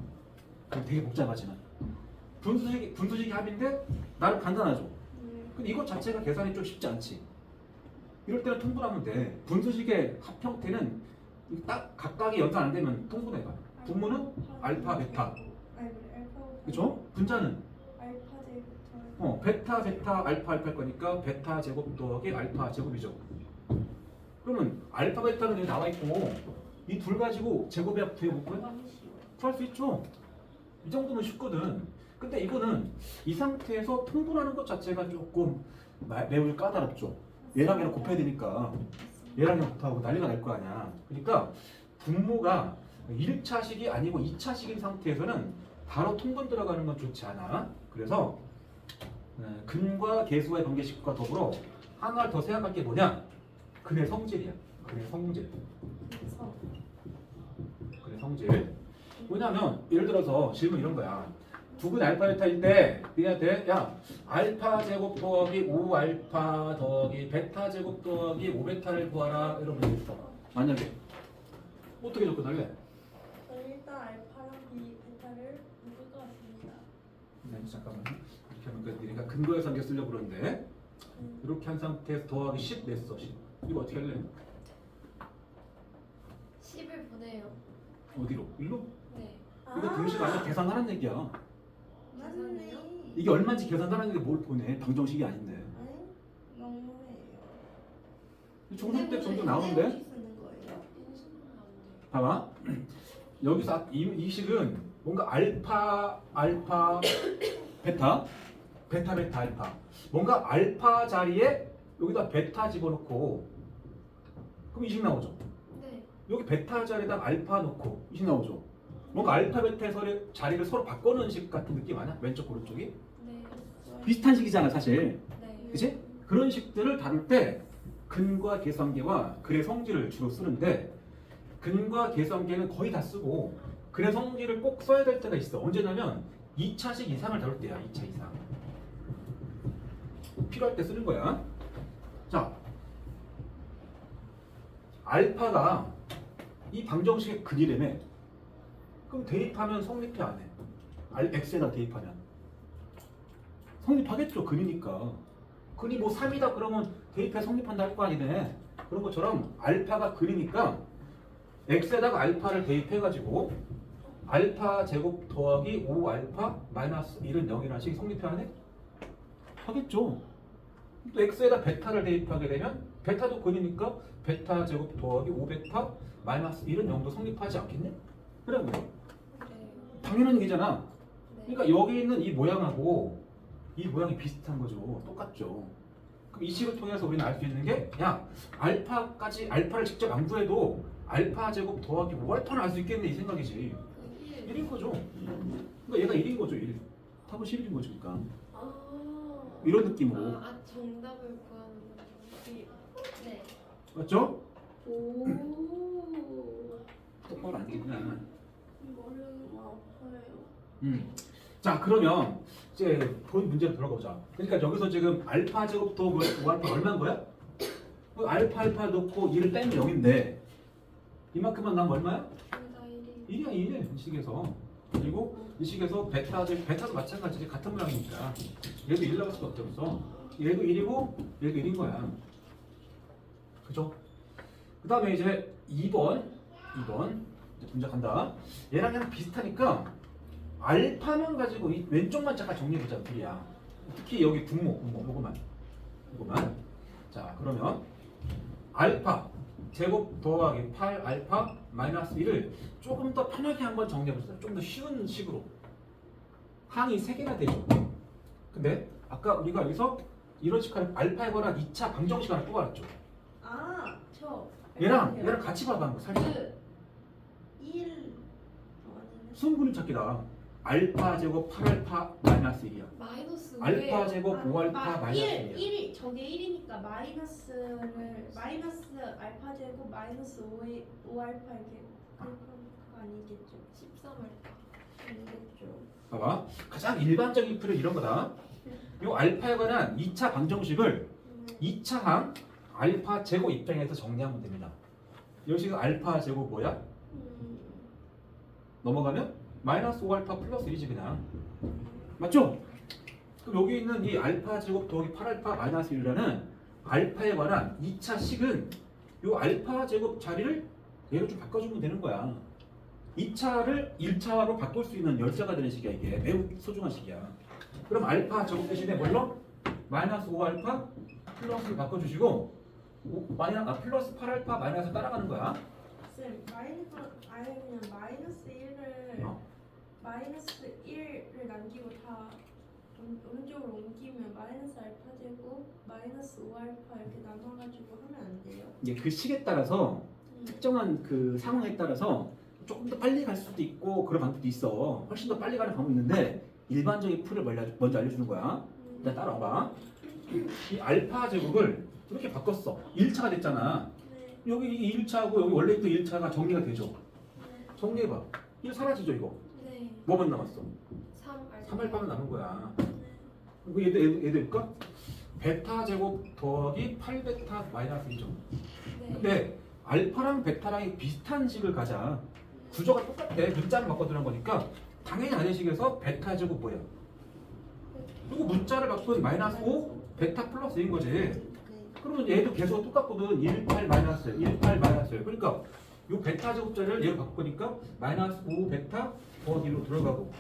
그럼 되게 복잡하지만 분수식이 합인데 나름 간단하죠. 근데 이것 자체가 계산이 좀 쉽지 않지. 이럴 때는 통분하면 돼. 분수식의 합 형태는 딱 각각이 연산 안 되면 통분해봐. 분모는 알파, 베타. 그죠? 분자는 알파 제곱 베타, 베타, 알파, 알파일 거니까 베타 제곱 더하기 알파 제곱이죠. 그러면 알파, 베타는 여기 나와 있고 이 둘 가지고 제곱에 구해볼까요? 너무 쉬워. 구할 수 있죠. 이 정도면 쉽거든. 근데 이거는 이 상태에서 통분하는 것 자체가 조금 매우 까다롭죠. 얘랑 얘랑 곱해야 되니까 얘랑 얘랑 곱하고 난리가 날 거 아니야. 그러니까 분모가 1차식이 아니고 2차식인 상태에서는 바로 통분 들어가는 건 좋지 않아. 그래서 근과 계수와의 관계식과 더불어 하나 더 생각할 게 뭐냐? 근의 성질이야. 근의 성질. 근의 성질. 뭐냐면 예를 들어서 질문 이런 거야. 두 근 알파 베타일 때 니한테 야 알파 제곱 더하기 5알파 더하기 베타 제곱 더하기 5베타를 구하라 이러면 되겠어. 만약에 어떻게 접근할래? 저는 일단 알파랑 베타를 묶을 것 같습니다. 네, 잠깐만 이렇게 하면 니네가 근거에서 한개 쓰려고 그러는데 이렇게 한 상태에서 더하기 10 냈어. 10. 이거 어떻게 할래? 10을 보내요. 어디로? 일로? 네. 이거 등식 아니야 계산하라는 얘기야. 맞네. 이게 얼마인지 계산하라는 게 뭘 보내? 방정식이 아닌데. 아니, 너무해요. 중급 때 종종 나오는데? 쓰는 거예요. 인수는 안 돼요. 봐봐. 여기서 이 식은 뭔가 알파, 베타, 베타, 알파. 뭔가 알파 자리에 여기다 베타 집어넣고 그럼 이 식 나오죠. 네. 여기 베타 자리에다 알파 넣고 이 식 나오죠. 뭔가 알파, 베타의 자리를 서로 바꿔놓은 식 같은 느낌 아니야? 왼쪽 오른쪽이? 네. 비슷한 식이잖아 사실. 네. 그치? 그런 식들을 다룰 때 근과 계수관계와 근의 성질을 주로 쓰는데 근과 계수관계는 거의 다 쓰고 근의 성질을 꼭 써야 될 때가 있어. 언제냐면 2차식 이상을 다룰 때야. 2차 이상. 필요할 때 쓰는 거야. 자, 알파가 이 방정식의 근이라며. 그럼 대입하면 성립해 안 해? x에다 대입하면 성립하겠죠. 근이니까. 근이 뭐 3이다 그러면 대입해 성립한다 할 거 아니네. 그런 것처럼 알파가 근이니까 x에다가 알파를 대입해가지고 알파 제곱 더하기 5알파 마이너스 1은 0이라는 식이 성립해 안 해? 하겠죠. 또 x에다 베타를 대입하게 되면 베타도 근이니까 베타 제곱 더하기 5베타 마이너스 1은 0도 성립하지 않겠네? 그래 그래. 네. 당연한 얘기잖아. 네. 그러니까 여기 있는 이 모양하고 이 모양이 비슷한 거죠. 똑같죠. 그럼 이 식을 통해서 우리는 알 수 있는 게 야 알파를 직접 안 구해도 알파 제곱 더하기 5알파는 알 수 있겠네 이 생각이지. 1인 거죠. 그러니까 얘가 1인 거죠. 1. 답은 11인 거죠. 그러니까 아. 이런 느낌으로. 아, 정답을 구하는 거죠. 네. 맞죠? 오. 똑바로 안 되구나. 머리가 아파요. 자 그러면 이제 본 문제로 돌아가보자. 그러니까 여기서 지금 알파 제곱 더하기 오알파 얼마인 거야? 그 알파 넣고 2를 빼면 0인데 이만큼만 나면 얼마야? 둘다 1이. 1이야 1 이 식에서. 그리고 이 식에서 베타도 마찬가지지. 같은 모양이니까 얘도 1 나갈 수밖에 없어. 얘도 1이고 얘도 1인 거야. 그죠? 그 다음에 이제 2번 이제 문제 간다. 얘랑 비슷하니까 알파만 가지고 이 왼쪽만 잠깐 정리해보자. 둘이야. 특히 여기 분모 요거만. 자 그러면 알파 제곱 더하기 8 알파 마이너스 1을 조금 더 편하게 한번 정리해보자. 좀 더 쉬운 식으로. 항이 3개가 되죠. 근데 아까 우리가 여기서 이런 식으로 알파에 관한 2차 방정식 하나 뽑아놨죠. 아, 저. 얘랑 같이 봐봐 한번 살짝. 1. 아니네. 수분분을 찾기다. 알파 제곱 8알파 마이너스 1이야. 마이너스 알파 제곱 5알파 마이너스 1이야. 1이 저게 1이니까 마이너스 알파 제곱 마이너스 5알파 이렇게 그거 아니겠죠? 13알파. 아니겠죠? 봐봐. 가장 일반적인 풀은 이런 거다. 이 알파에 관한 2차 방정식을 2차 항 알파 제곱 입장에서 정리하면 됩니다. 여기가 알파 제곱 뭐야? 넘어가면 마이너스 5알파 플러스 1이지 그냥. 맞죠? 그럼 여기 있는 이 알파 제곱 더하기 8알파 마이너스 1이라는 알파에 관한 2차 식은 이 알파 제곱 자리를 얘로 좀 바꿔주면 되는 거야. 2차를 1차로 바꿀 수 있는 열쇠가 되는 식이야. 이게 매우 소중한 식이야. 그럼 알파 제곱 대신에 뭘로? 마이너스 5알파 플러스를 바꿔주시고 플러스 8알파 마이너스 따라가는 거야. 쌤, 그냥 마이너스 1을 마이너스 1을 남기고 다 오른쪽으로 옮기면 마이너스 알파 제곱 마이너스 5알파 이렇게 나눠가지고 하면 안 돼요? 이게 그 식에 따라서 특정한 그 상황에 따라서 조금 더 빨리 갈 수도 있고 그런 방법도 있어. 훨씬 더 빨리 가는 방법이 있는데 일반적인 풀을 먼저 알려주는 거야. 일단 따라와봐. 이 알파 제곱을 이렇게 바꿨어. 1차가 됐잖아. 네. 여기 1차하고 여기 원래 있던 1차가 정리가 되죠. 네. 정리해봐. 1 사라지죠 이거. 네. 뭐만 남았어? 3알파. 3알파만 남은 거야. 네. 그리고 얘도 해볼까? 베타 제곱 더하기 8베타 마이너스 1죠. 네. 근데 알파랑 베타랑 비슷한 식을 가자. 구조가 똑같아. 문자를 바꿔 들은 거니까 당연히 아래식에서 베타 제곱 뭐야? 그리고 문자를 바꾼 마이너스 5 베타 플러스 1인 거지. 그러면 얘도 계속 똑같거든. 18 마이너스 18 마이너스 1. 그러니까 이 베타 제곱자를 얘로 바꾸니까 마이너스 5 베타 더하기 1로 들어가고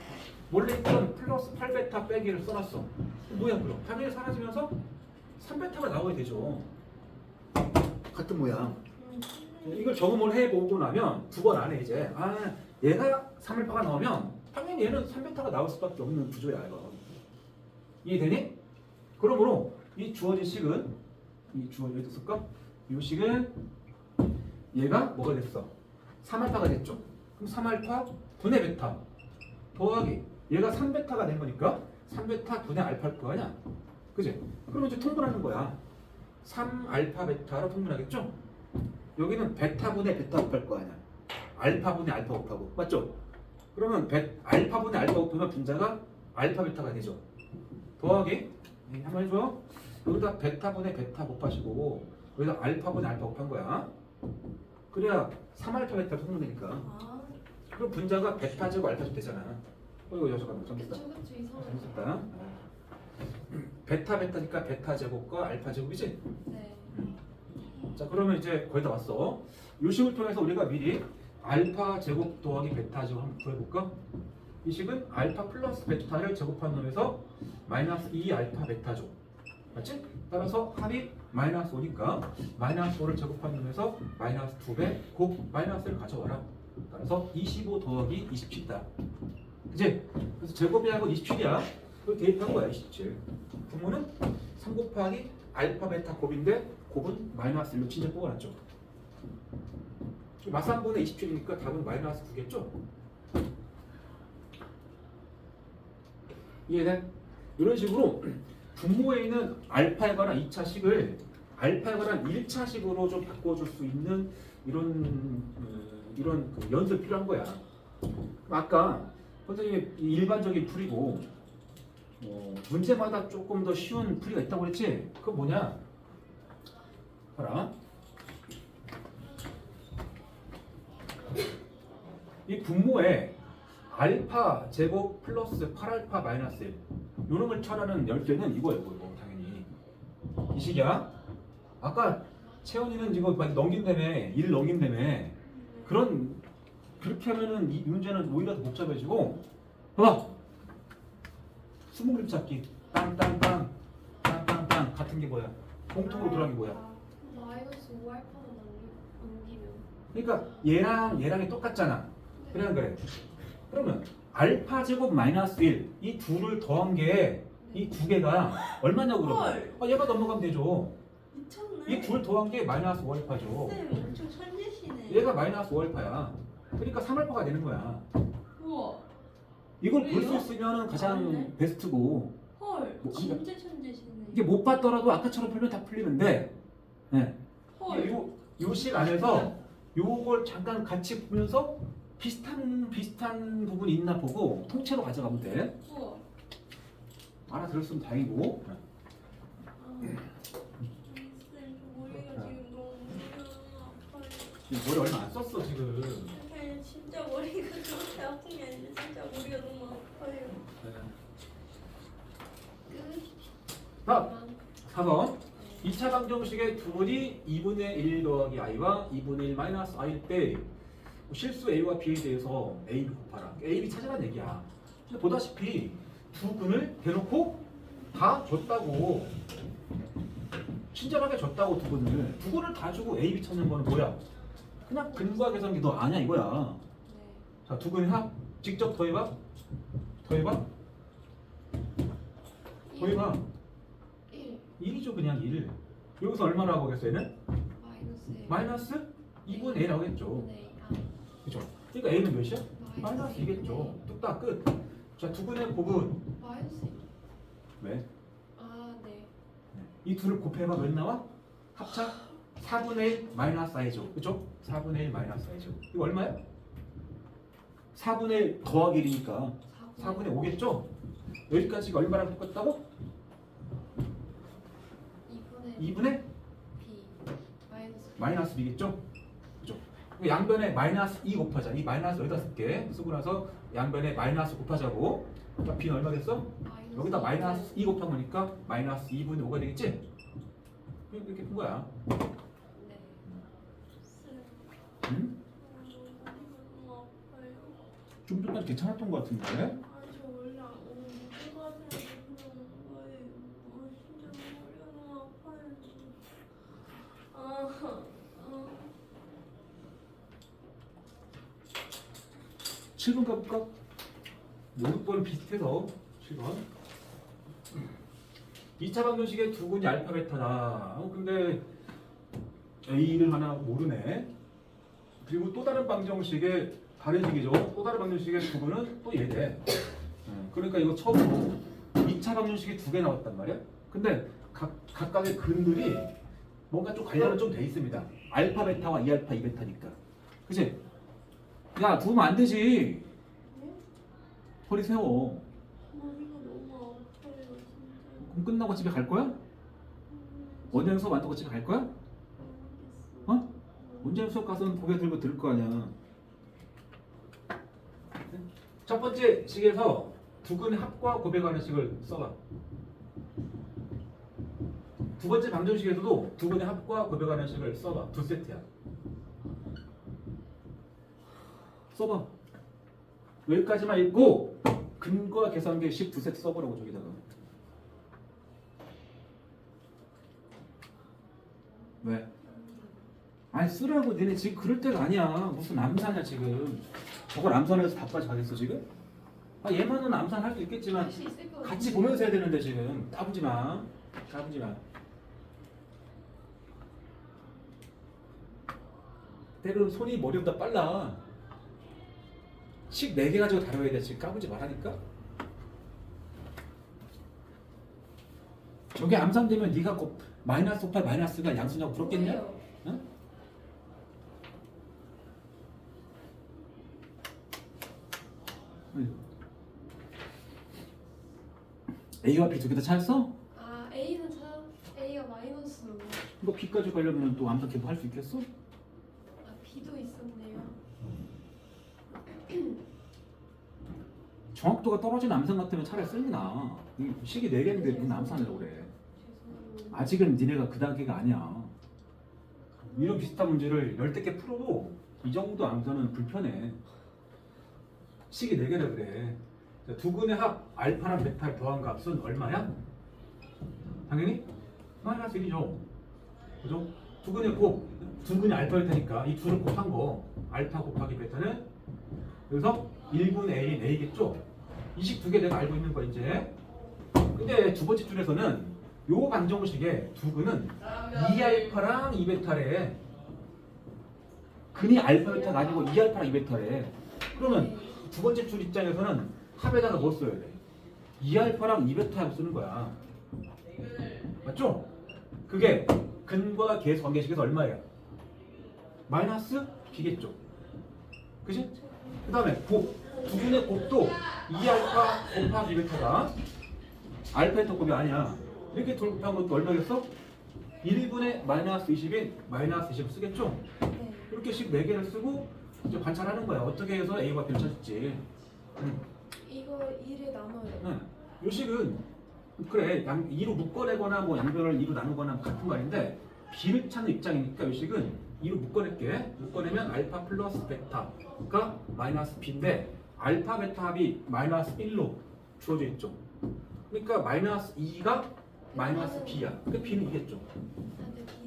원래 있던 플러스 8 베타 빼기를 써놨어. 뭐야 그럼? 당연히 사라지면서 3 베타가 나와야 되죠. 같은 모양. 이걸 적응을 해보고 나면 두 번 안에 이제 얘가 3알파가 나오면 당연히 얘는 3베타가 나올 수밖에 없는 구조야 이거. 이해되니? 그러므로 이 주어진 식은 여기다 쓸까? 이 식은 얘가 뭐가 됐어? 3알파가 됐죠. 그럼 3알파 분의 베타 더하기 얘가 3베타가 된 거니까 3베타 분의 알파일 거 아니야? 그지? 그러면 이제 통분하는 거야. 3알파 베타로 통분하겠죠? 여기는 베타분의 베타 곱할 거 아니야. 알파분의 알파 곱하고. 맞죠? 그러면 알파분의 알파 곱하면 분자가 알파 베타가 되죠. 더하기 한번 해줘요. 여기다 베타분의 베타 곱하시고 여기다 알파분의 알파 곱한 거야. 그래야 3알파 베타 통분되니까. 아. 그럼 분자가 베타 제곱 알파 제곱 되잖아. 이거 잠깐만 잘못했다. 그쵸 이상하다. 잘못했다. 베타니까 베타 제곱과 알파 제곱이지? 네. 자 그러면 이제 거의 다 왔어. 이 식을 통해서 우리가 미리 알파 제곱 더하기 베타 제곱 한번 구해볼까? 이 식은 알파 플러스 베타를 제곱한 놈에서 마이너스 2알파 베타죠. 맞지? 따라서 합이 마이너스 5니까 마이너스 5를 제곱한 놈에서 마이너스 2배 곱 마이너스를 가져와라. 따라서 25 더하기 27이다. 그치? 그래서 제곱이 하고 27이야. 그걸 대입한 거야 27. 분모는 3 곱하기 알파 베타 곱인데 곱은 마이너스 1로 친절 뽑아놨죠. 마삼분의 27이니까 답은 마이너스 9겠죠? 이해돼? 이런 식으로 분모에 있는 알파에 관한 2차 식을 알파에 관한 1차 식으로 좀 바꿔줄 수 있는 이런 그 연습이 필요한 거야. 아까 선생님이 일반적인 풀이고 문제마다 조금 더 쉬운 풀이가 있다고 그랬지? 그거 뭐냐? 봐라. 이 분모에 알파 제곱 플러스 8알파 마이너스 1 요런 걸 처리하는 열쇠는 이거예요. 이거 당연히 이 식이야. 아까 채원이는 이거 막 넘긴다며 1을 넘긴다며 그렇게 하면은 이 문제는 오히려 더 복잡해지고 봐봐 스무 그림 찾기 땅땅땅 땅땅땅 같은 게 뭐야? 공통으로 들어간 게 뭐야? 마이너스 5알파는 넘기면 그러니까 얘랑이 똑같잖아. 그냥 그래. 그러면 알파 제곱 마이너스 1 이 둘을 더한 게 이 두 개가 얼마냐고 헐. 그러면 얘가 넘어가면 되죠. 미쳤네. 이 둘 더한 게 마이너스 5알파죠. 쌤 엄청 천재시네. 얘가 마이너스 5알파야. 그러니까 3알파가 되는 거야. 우와. 이걸 볼 수 왜요? 있으면 가장 아니네. 베스트고 헐. 뭐, 진짜 천재시네. 이게 못 봤더라도 아까처럼 풀면 다 풀리는데 네. 헐. 요 식 안에서 요걸 잠깐 같이 보면서 비슷한 부분이 있나 보고 통째로 가져가면 돼. 우와. 알아들었으면 다행이고. 쌤, 저 머리가 지금 너무 아파요. 지금 머리 얼마 안 썼어 지금. 아니, 진짜 머리가 그렇게 아픈 게 아니라 진짜 머리가 너무 아파요. 자, 4번. 2차 방정식의 두 분이 2분의 1 더하기 i와 2분의 1 마이너스 i일 때 실수 a와 b에 대해서 a, b 곱하라. a, b 찾으라는 얘기야. 근데 보다시피 두 분을 대놓고 다 줬다고 친절하게 줬다고 두 분을 다 주고 a, b 찾는 거는 뭐야? 그냥 근과 계산기 너 아냐 이거야. 자, 두 분의 합 직접 더해봐. 더해봐. 1 1이죠 그냥 1. 여기서 얼마라고 하겠어 얘는? 마이너스 1 마이너스 2분의 1 하겠죠. 네. 그죠? 그러니까 a는 몇이야? 마이너스 2겠죠. 뚝딱 끝. 자, 두 분의 곱은 마이너스 1 왜? 네. 이 둘을 곱해봐 몇 나와? 합차 4분의 1 마이너스 i죠. 그죠? 4분의 1 마이너스 i죠. 이거 얼마야? 4분의 1 더하기 1이니까 4분의 5겠죠? 여기까지가 얼마랑 똑같다고? 2분의 2분의 b 마이너스 마이너스 b겠죠? 그죠? 양변에 마이너스 2 곱하자. 이 마이너스 여기다 쓸게. 쓰고 나서 양변에 마이너스 곱하자고. 그러니까 b는 얼마 됐어? 여기다 마이너스 2 곱한 거니까 마이너스 2분의 5가 되겠지? 이렇게 푼 거야. 네. 쌤, 응? 머리가 너무 아파요. 좀 전까지 괜찮았던 것 같은데? 아니, 저 원래 오늘 무슨 과제를 그러는 거예요. 진짜 머리가 너무 아파요. 아. 7번 가볼까? 6번 비슷해서 7번 2차 방정식의 두 분이 알파 베타다. 근데 A를 하나 모르네. 그리고 또 다른 방정식의 다른 식이죠. 또 다른 방정식의 두 분은 또 얘래. 그러니까 이거 처음으로 2차 방정식이 두 개 나왔단 말이야. 근데 각각의 근들이 뭔가 좀 관련은 좀 돼 있습니다. 알파 베타와 2알파 2베타니까. 그치? 야, 두면 안 되지. 허리 세워. 머리가 너무 아파요, 진짜. 그럼 끝나고 집에 갈 거야? 원장 수업 안 듣고 집에 갈 거야? 어? 원장 수업 가서는 고개 들고 들을 거 아니야. 첫 번째 식에서 두근의 합과 곱해가는 식을 써봐. 두 번째 방정식에서도 두근의 합과 곱해가는 식을 써봐. 두 세트야. 써봐. 여기까지만 읽고 근과 계산기 식 두 세트 써보라고 저기다가. 왜? 아니 쓰라고. 니네 지금 그럴 때가 아니야. 무슨 암산이야 지금. 저걸 암산해서 답까지 가겠어 지금? 아 얘만은 암산할 수 있겠지만 할수 있을 것 같이 같은데. 보면서 해야 되는데 지금 까부지 마. 까부지 마. 때로는 손이 머리보다 빨라. 식 4개 가지고 다뤄야 돼. 지금 까부지 말라니까. 저게 암산되면 네가 마이너스 5, 마이너스가 양수냐고 부럽겠냐? 어, 네. 뭐예요? 네. 응? A와 B 두 개 다 찾았어? 아 A는 찾 A가 마이너스 5. 이거 B까지 가려면 또 암산 계속 할 수 있겠어? 아 B도 있었네요. 정확도가 떨어지는 암산 같으면 차라리 쓰는 게 나아. 이 식이 4개인데 무슨 암산하려고 그래. 죄송합니다. 아직은 니네가 그 단계가 아니야. 이런 비슷한 문제를 10개 풀어도 이 정도 암산은 불편해. 식이 4개라 그래. 자, 두근의 합 알파랑 베타를 더한 값은 얼마야? 당연히 마이너스 1이죠. 그죠? 두근의 곱, 두근이 알파 베타니까 이 둘을 곱한 거 알파 곱하기 베타는 여기서 1분의 A인 A겠죠? 이 식 두 개 내가 알고 있는 거 이제. 근데 두 번째 줄에서는 요 방정식에 두근은 2알파랑 2베타래. 근이 알파 베타가 아니고 2알파랑 2베타래. 그러면 두 번째 줄 입장에서는 합에다가 뭐 써야 돼? 2알파랑 2베타 쓰는 거야. 맞죠? 그게 근과 계수 관계식에서 얼마예요? 마이너스 B겠죠. 그지? 그 다음에 곱, 두근의 곱도 2알파 곱하기 2베타가 알파 베타 곱이 아니야. 이렇게 돌곱한 것도 얼마겠어? 1분의 마이너스 20인 마이너스 20 쓰겠죠? 네. 이렇게 식 4개를 쓰고 이제 관찰하는 거야. 어떻게 해서 A와 B를 찾을지. 이거 2를 나눠요. 응. 이 식은 그래 2로 묶어내거나 뭐 양변을 2로 나누거나 같은 말인데 B를 찾는 입장이니까 이 식은 2로 묶어낼게. 묶어내면 알파 플러스 베타가 마이너스 B인데 알파 베타 합이 마이너스 1로 주어져 있죠. 그러니까 마이너스 2가 마이너스 B야. 그러니까 B는 이겠죠.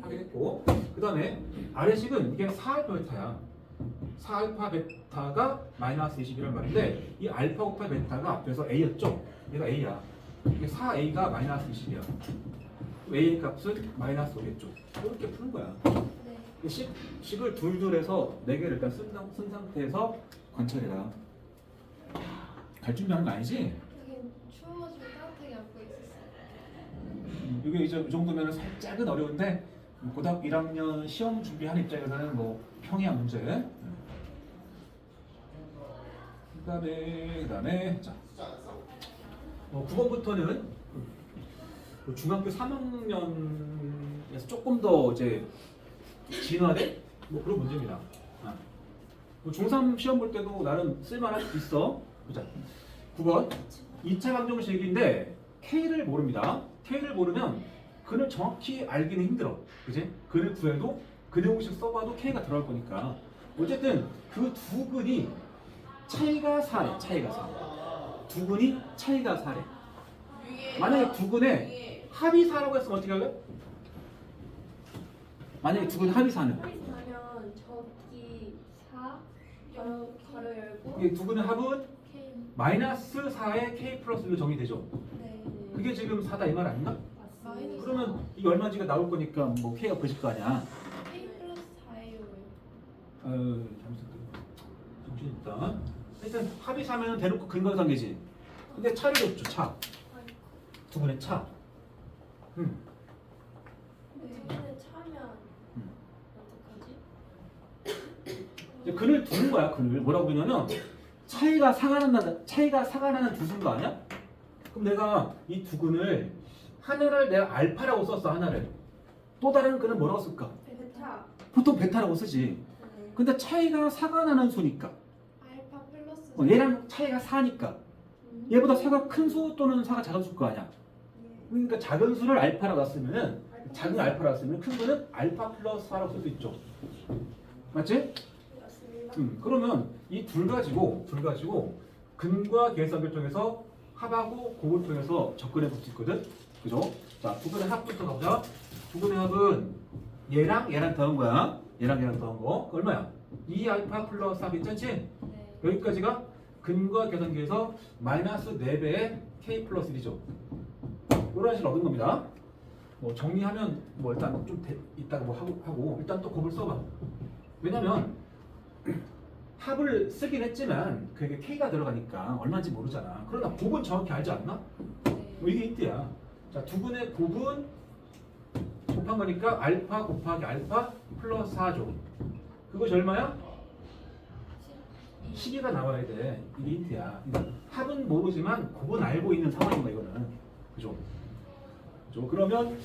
하게 됐고, 그 다음에 아래식은 이게 4알파 베타야. 4알파 베타가 마이너스 20이란 말인데 이 알파 곱하기 베타가 앞에서 A였죠? 얘가 A야. 이게 4A가 마이너스 20이야. A 값은 마이너스 5겠죠. 이렇게 푸는 거야. 네. 식을 둘둘해서 4개를 일단 쓴 상태에서 관찰해라. 갈 준비하는 거 아니지? 여긴 추워가지고 따뜻하게 안고 있었어요. 이게 이제 이 정도면 살짝은 어려운데 고등학교 1학년 시험 준비하는 입장에서는 뭐 평이한 문제. 그다음에 자 9번부터는 중학교 3학년에서 조금 더 이제 진화된 뭐 그런 문제입니다. 뭐 중3 시험 볼 때도 나름 쓸만할 수도 있어. 보자. 9번 2차 방정식인데 K를 모릅니다. K를 모르면 근을 정확히 알기는 힘들어. 그지? 근을 구해도 근의 공식 써봐도 K가 들어갈 거니까. 어쨌든 그 두 근이 차이가 4래. 차이가 4. 두 근이 차이가 4래. 만약에 두 근의 합이 4라고 했으면 어떻게 할래? 만약에 두 근 합이 4는 그러면 저기 4 가로 열고 이게 두 근의 합은 K. 마이너스 4에 K 플러스 1로 정의되죠. 네. 그게 지금 4다 이 말 아닌가? 마이너스 그러면 이게 얼마인지가 나올 거니까 뭐 K가 보실 거 아니야. K 플러스 4예요. 잠시만. 정신 있다. 하여튼 합이 4면 대놓고 근거상계지. 근데 차를 줬죠. 차. 두 분의 차. 네. 차면 어떡하지? 이제 근을 두는 거야. 근을 뭐라고 그러냐면 차이가 사가 나는 두 수인 거 아니야? 그럼 내가 이 두 근을 하나를 내가 알파라고 썼어. 하나를. 또 다른 근은 뭐라고 쓸까? 베타. 보통 베타라고 쓰지. 네. 근데 차이가 사가 나는 수니까. 알파 플러스 얘랑 차이가 4니까. 얘보다 4가 큰 수 또는 4가 작은 수일 거 아니야. 그러니까 작은 수를 알파라고 놨으면은 작은 알파라고 놨으면 큰 거는 알파 플러스 4라고 쓸 수 있죠. 맞지? 맞습니다. 그러면 이 둘 가지고 근과 계산을 통해서 합하고 곱을 통해서 접근해 볼 수 있거든. 그죠? 자, 두 근의 합부터 가보자. 두 근의 합은 얘랑 더한 거야. 얘랑 더한 거. 얼마야? 2알파 플러스 4 괜찮지? 네. 여기까지가 근과 계산기에서 마이너스 4배의 K 플러스 1이죠. 이런 식으로 얻은 겁니다. 뭐 정리하면 뭐 일단 좀 이따가 뭐 하고 일단 또 곱을 써봐. 왜냐면 합을 쓰긴 했지만 그게 K가 들어가니까 얼마인지 모르잖아. 그러나 곱은 정확히 알지 않나? 네. 뭐 이게 힌트야. 자, 두 분의 곱은 곱한 거니까 알파 곱하기 알파 플러스 4죠. 그것이 얼마야? 12가 나와야 돼. 이게 힌트야. 그러니까 합은 모르지만 곱은 알고 있는 상황인 거야 이거는. 그죠? 그죠? 그러면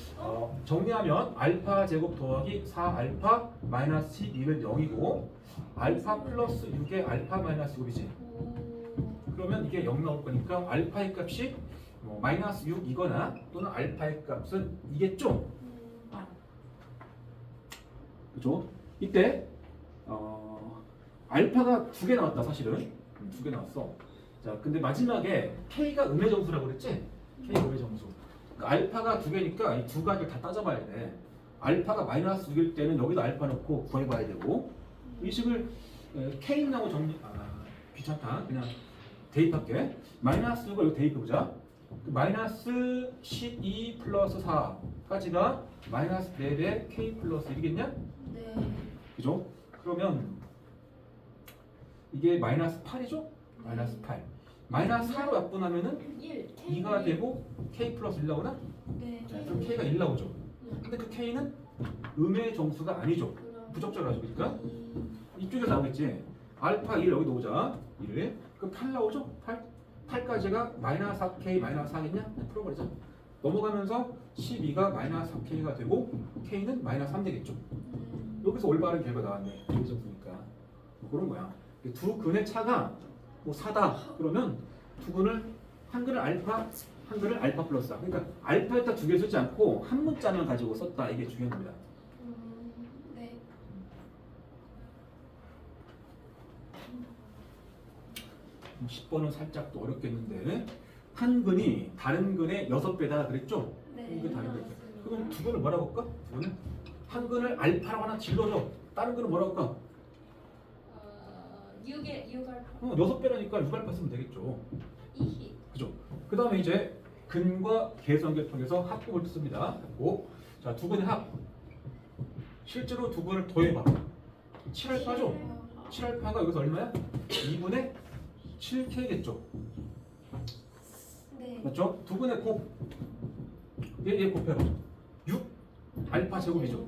정리하면 알파 제곱 더하기 4알파 마이너스 12는 0이고 알파 플러스 6의 알파 마이너스 6이지. 그러면 이게 0 나올 거니까 알파의 값이 뭐 마이너스 6이거나 또는 알파의 값은 이겠죠? 그죠? 이때 알파가 2개 나왔다 사실은. 2개 나왔어. 자, 근데 마지막에 K가 음의 정수라고 그랬지? K 음의 정수. 그러니까 알파가 2개니까 이 두 가지를 다 따져봐야 돼. 알파가 마이너스 6일 때는 여기도 알파 넣고 구해봐야 되고 이 식을 K라고 정리 귀찮다. 그냥 대입할게. 마이너스 6을 여기 대입해보자. 마이너스 12 플러스 4까지가 마이너스 4배 K 플러스 1이겠냐? 네. 그죠? 그러면 이게 마이너스 8이죠? 마이너스 8. 마이너스 4로 약분하면은 1. 2가 되고 K 플러스 1 나오나? 네. 자, 그럼 K가 1 나오죠. 근데 그 K는 음의 정수가 아니죠. 부적절하죠. 그러니까 이쪽에 나오겠지. 알파 1 여기 놓자. 1을. 그럼 8 나오죠? 8까지가 마이너스 4K 마이너스 4겠냐? 풀어버리자. 넘어가면서 12가 마이너스 4K가 되고 K는 마이너스 3 되겠죠. 여기서 올바른 결과 나왔네. 정수니까. 뭐 그런 거야. 두 근의 차가 뭐 4다. 그러면 두 근을 한 근을 알파, 한 근을 알파 플러스다. 그러니까 알파에다 두 개 쓰지 않고 한 문자만 가지고 썼다. 이게 중요한 겁니다. 네. 10번은 살짝 또 어렵겠는데 한 근이 다른 근의 6배다 그랬죠? 네. 한 근이 다른 배. 그럼 두 근을 뭐라고 할까? 두 근은 한 근을 알파라고 하나 질러줘. 다른 근은 뭐라고 할까? 6알파. 6배라니까 6알파 쓰면 되겠죠. 2히. 그죠? 그 다음에 이제 근과 계수관계를 통해서 합곱을 씁니다. 합곱. 자, 두 근의 합. 실제로 두 근을 더해봐. 7알파죠? 7알파가 여기서 얼마야? 2분의 7K겠죠? 네. 맞죠? 두 근의 곱. 얘 곱해봐. 6 알파 제곱이죠.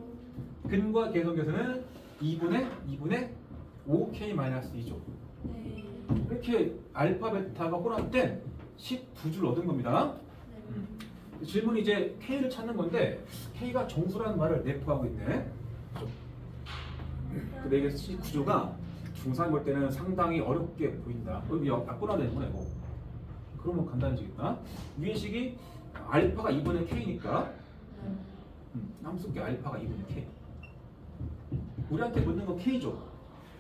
근과 계수관계에서는 2분의 5K-2죠. 네. 이렇게 알파, 베타가 혼합된 12줄 얻은 겁니다. 질문이 이제 K를 찾는 건데 K가 정수라는 말을 내포하고 있네. 그죠? 근데 이게 이 구조가 중3 볼 때는 상당히 어렵게 보인다. 여기 약분화 되는 거야 이거. 그러면 간단해지겠다. 위의 식이 알파가 2분의 K니까 한번 쓸게. 알파가 2분의 K. 우리한테 묻는 건 K죠.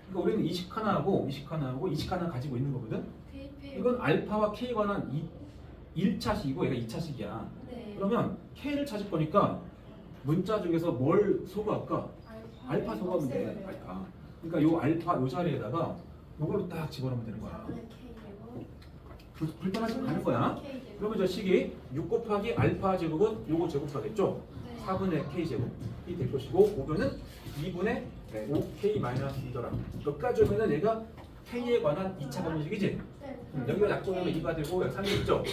그러니까 우리는 이식 하나하고 이식 하나 가지고 있는 거거든. 이건 알파와 K에 관한 1차식이고 얘가 2차식이야. 네. 그러면 K를 찾을 거니까 문자 중에서 뭘 소거할까? 알파 소거하면 돼. 알파. 그러니까 요 알파 요 자리에다가 요걸로 딱 집어넣으면 되는 거야. 불편하시면 가는 거야. 그러면 저 식이 6 곱하기 알파 제곱은 요거 제곱수가 됐죠? 4분의 K 제곱이 될 것이고 5변은 2분의 5K-2더라. 여기까지 오면은 얘가 K에 관한 2차 방정식이지? 여기가 약분하면 2가 되고 여기 3이 있죠?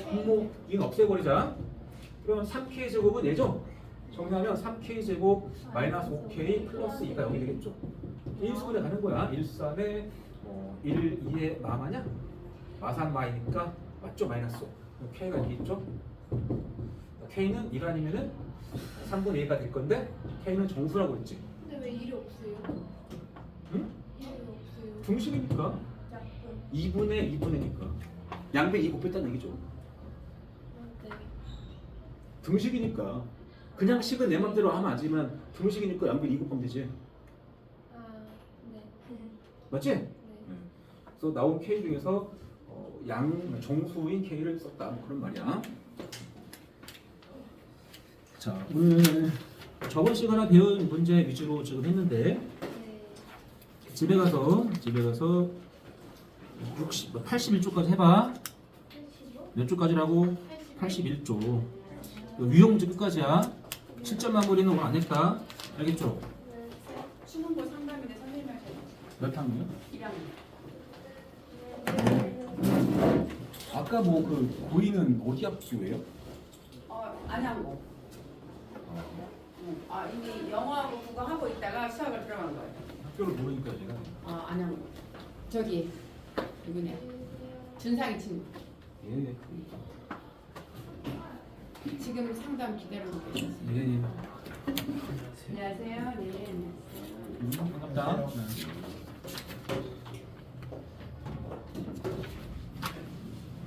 분모 2는 없애버리자. 그러면 3K 제곱은 얘죠? 정리하면 3K 제곱 마이너스 5K 플러스 2가 여기 되겠죠? 1수분에 가는 거야. 1, 3에 1, 2에 마마냐? 마산 마이니까 맞죠? 마이너스 5. K가 여기 있죠? K는 1 아니면은 3분의 2가 될 건데 K는 정수라고 했지. 근데 왜 1이 없어요? 응? 1이 없어요. 등식이니까. 2분의 2분의니까. 양배 2 곱했다는 얘기죠. 네. 등식이니까. 그냥 식은 내 맘대로 하면 안 되지만 등식이니까 양배 2 곱하면 되지. 네. 맞지? 네. 그래서 나온 K 중에서 정수인 K를 썼다. 뭐 그런 말이야. 자, 오늘 저번 시간에 배운 문제 위주로 지금 했는데 네. 집에 가서 81조까지 해봐. 85? 몇 조까지라고? 81조. 유형 문제 끝까지야. 7점 마무리는 오늘 안 했다. 알겠죠? 수능고 상담인데 선생님 하셔야 돼요. 몇 학년? 1학년. 아까 뭐 그 고이는 어디 학교예요? 안양고. 이미 영어하고 국어하고 있다가 수학을 들어간 거예요. 학교를 모르니까 제가. 안양고. 저기 누구냐? 준상이 친구. 예. 지금 상담 기다리고 계셨어요. 예. 안녕하세요. 네. 안녕하세요. 반갑다.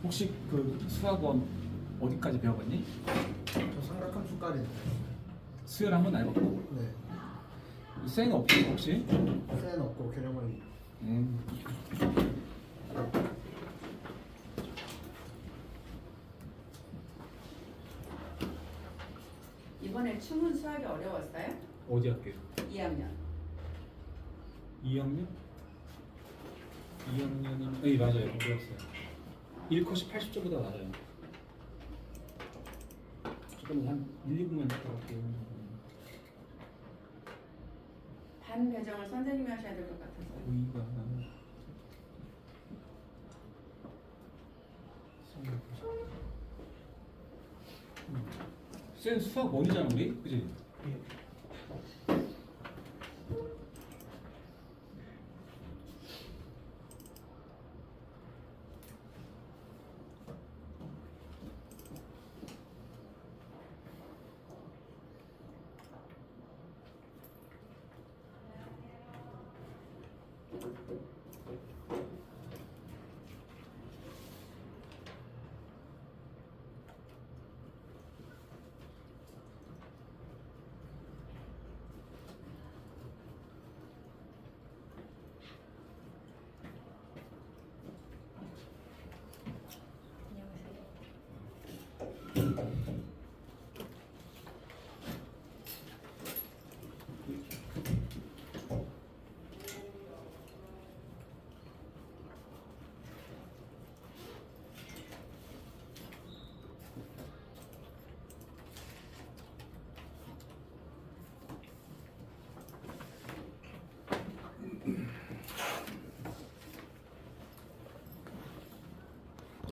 혹시 그 수학원 어디까지 배워봤니? 저 삼각함수까지. 수열 한번 해봤고. 네. 쌩 없고 혹시? 센 없고 개념은 음. 이번에 춤은 수학이 어려웠어요? 어디 학교? 2학년. 2학년? 2학년이면 네 맞아요. 어려웠어요. 1컷이 80점보다 낮아요. 조금 한 1, 2분만 할게요. 반 배정을 선생님이 하셔야 될 것 같아서. 고의가 쌤 수학 원이잖아 우리? 그지?